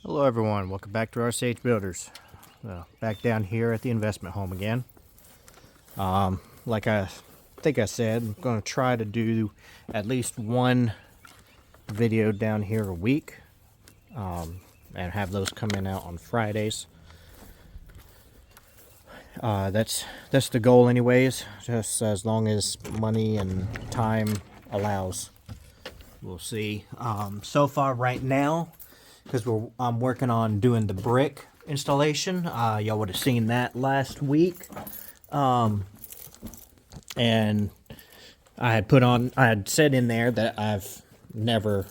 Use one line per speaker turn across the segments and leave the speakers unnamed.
Hello everyone, welcome back to our Sage Builders. Back down here at the investment home again. Like I think I said, I'm going to try to do at least one video down here a week, and have those coming out on Fridays. That's the goal anyways, just as long as money and time allows. We'll see. So far right now, because I'm working on doing the brick installation. Y'all would have seen that last week. And I had said in there that I've never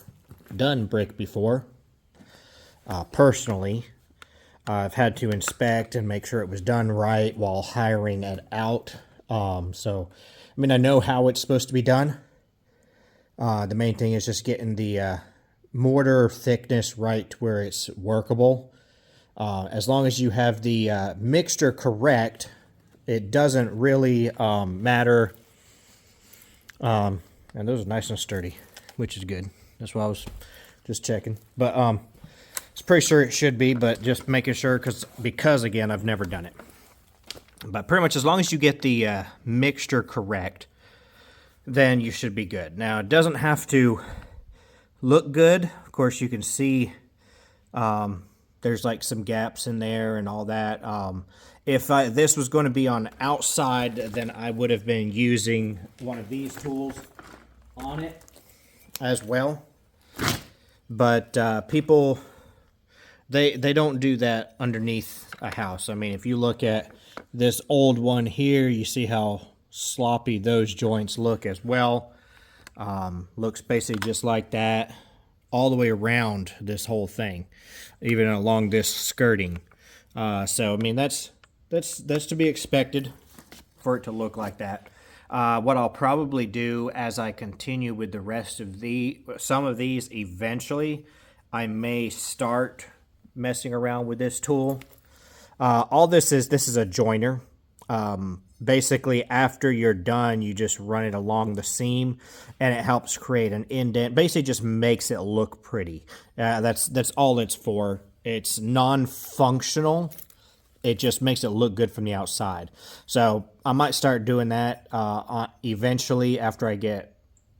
done brick before. Personally, I've had to inspect and make sure it was done right while hiring it out. So, I mean, I know how it's supposed to be done. The main thing is just getting the mortar thickness right to where it's workable. As long as you have the mixture correct, it doesn't really matter. And those are nice and sturdy, which is good. That's why I was just checking. But it's pretty sure it should be, but just making sure because again, I've never done it. But pretty much as long as you get the mixture correct, then you should be good. Now, it doesn't have to look good. Of course, you can see there's like some gaps in there and all that. If this was going to be on outside, then I would have been using one of these tools on it as well. But people, they don't do that underneath a house. I mean, if you look at this old one here, you see how sloppy those joints look as well. Looks basically just like that all the way around this whole thing, even along this skirting. So I mean, that's to be expected for it to look like that. What I'll probably do as I continue with the rest of some of these, eventually I may start messing around with this tool. All this is a joiner. Basically, after you're done, you just run it along the seam, and it helps create an indent. Basically, just makes it look pretty. That's all it's for. It's non-functional. It just makes it look good from the outside. So I might start doing that eventually after I get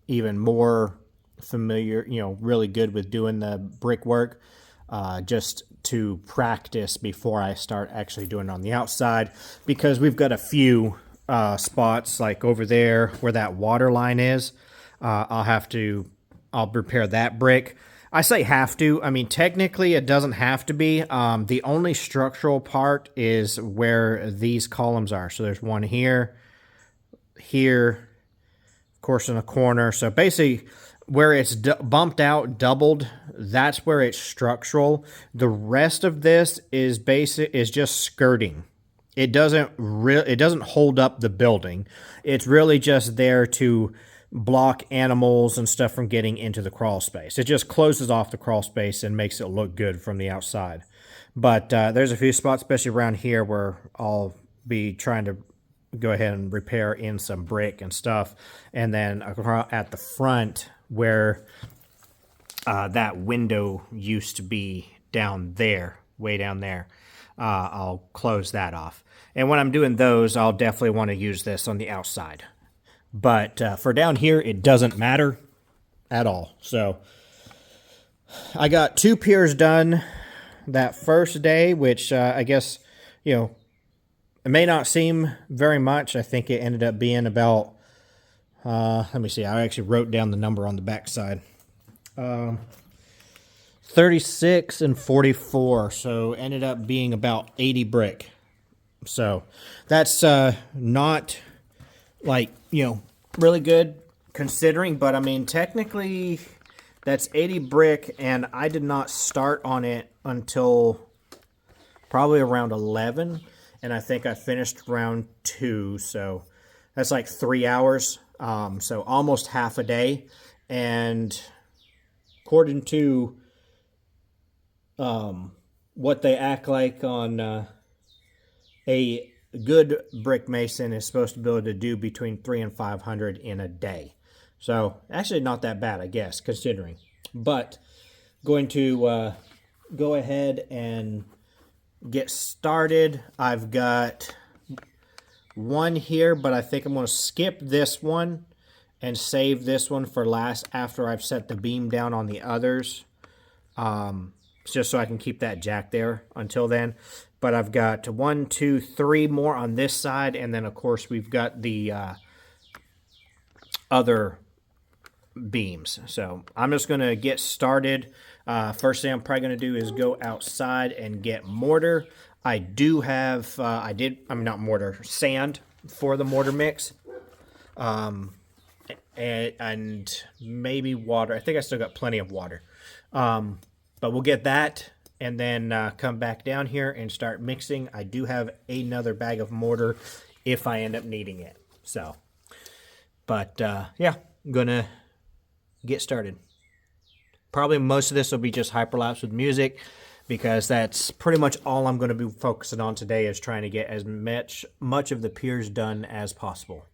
even more familiar, really good with doing the brickwork. Just to practice before I start actually doing it on the outside, because we've got a few spots like over there where that water line is. I'll repair that brick. I say have to. I mean, technically it doesn't have to be. The only structural part is where these columns are. So there's one here, of course, in a corner. So basically, where it's bumped out, doubled, that's where it's structural. The rest of this is just skirting. It doesn't hold up the building. It's really just there to block animals and stuff from getting into the crawl space. It just closes off the crawl space and makes it look good from the outside. But there's a few spots, especially around here, where I'll be trying to go ahead and repair in some brick and stuff. And then at the front, where that window used to be down there, way down there, I'll close that off. And when I'm doing those, I'll definitely want to use this on the outside. But for down here, it doesn't matter at all. So I got 2 piers done that first day, which I guess, it may not seem very much. I think it ended up being about, let me see, I actually wrote down the number on the back side. 36 and 44, so ended up being about 80 brick. So that's not like, really good considering, but I mean, technically that's 80 brick, and I did not start on it until probably around 11, and I think I finished around 2, so that's like 3 hours. So almost half a day. And according to what they act like on a good brick mason is supposed to be able to do between 300 and 500 in a day. So actually not that bad, I guess, considering. But going to go ahead and get started. I've got one here, but I think I'm going to skip this one and save this one for last after I've set the beam down on the others. Just so I can keep that jack there until then. But I've got 1, 2, 3 more on this side, and then of course we've got the other beams. So I'm just going to get started. First thing I'm probably going to do is go outside and get mortar. I do have, I'm not mortar, sand for the mortar mix. And maybe water. I think I still got plenty of water. But we'll get that and then come back down here and start mixing. I do have another bag of mortar if I end up needing it. So, but yeah, I'm going to get started. Probably most of this will be just hyperlapse with music because that's pretty much all I'm going to be focusing on today, is trying to get as much of the piers done as possible.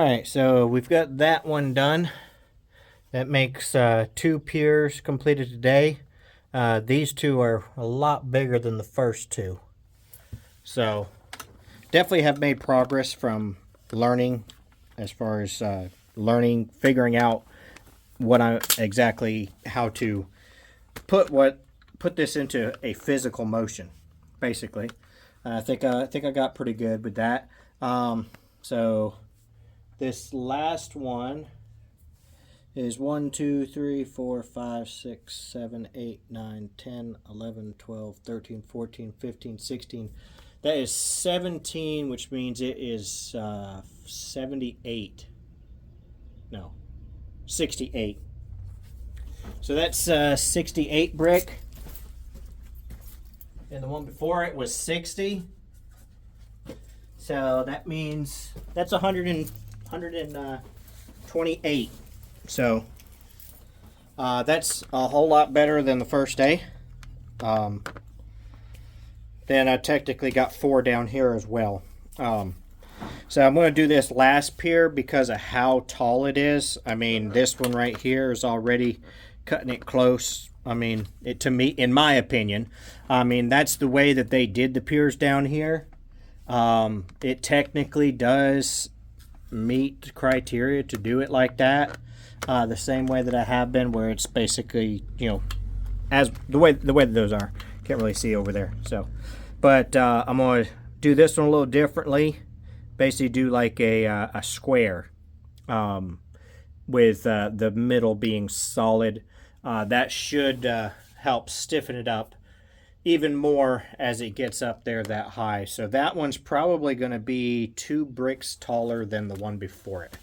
right, so we've got that one done. That makes 2 piers completed today. These 2 are a lot bigger than the first 2. So definitely have made progress from learning, as far as figuring out exactly how to put this into a physical motion, basically. I think I got pretty good with that. So this last one is 1, 2, 3, 4, 5, 6, 7, 8, 9, 10, 11, 12, 13, 14, 15, 16. That is 17, which means it is 78. No, 68. So that's 68 brick. And the one before it was 60. So that means that's 128. So that's a whole lot better than the first day. Then I technically got 4 down here as well. So I'm going to do this last pier because of how tall it is. I mean, this one right here is already cutting it close. I mean, to me, in my opinion, I mean, that's the way that they did the piers down here. It technically does meet the criteria to do it like that. The same way that I have been, where it's basically, you know, as the way that those are. Can't really see over there. So, but I'm gonna do this one a little differently. Basically, do like a square, with the middle being solid. That should help stiffen it up even more as it gets up there that high. So that one's probably going to be 2 bricks taller than the one before it.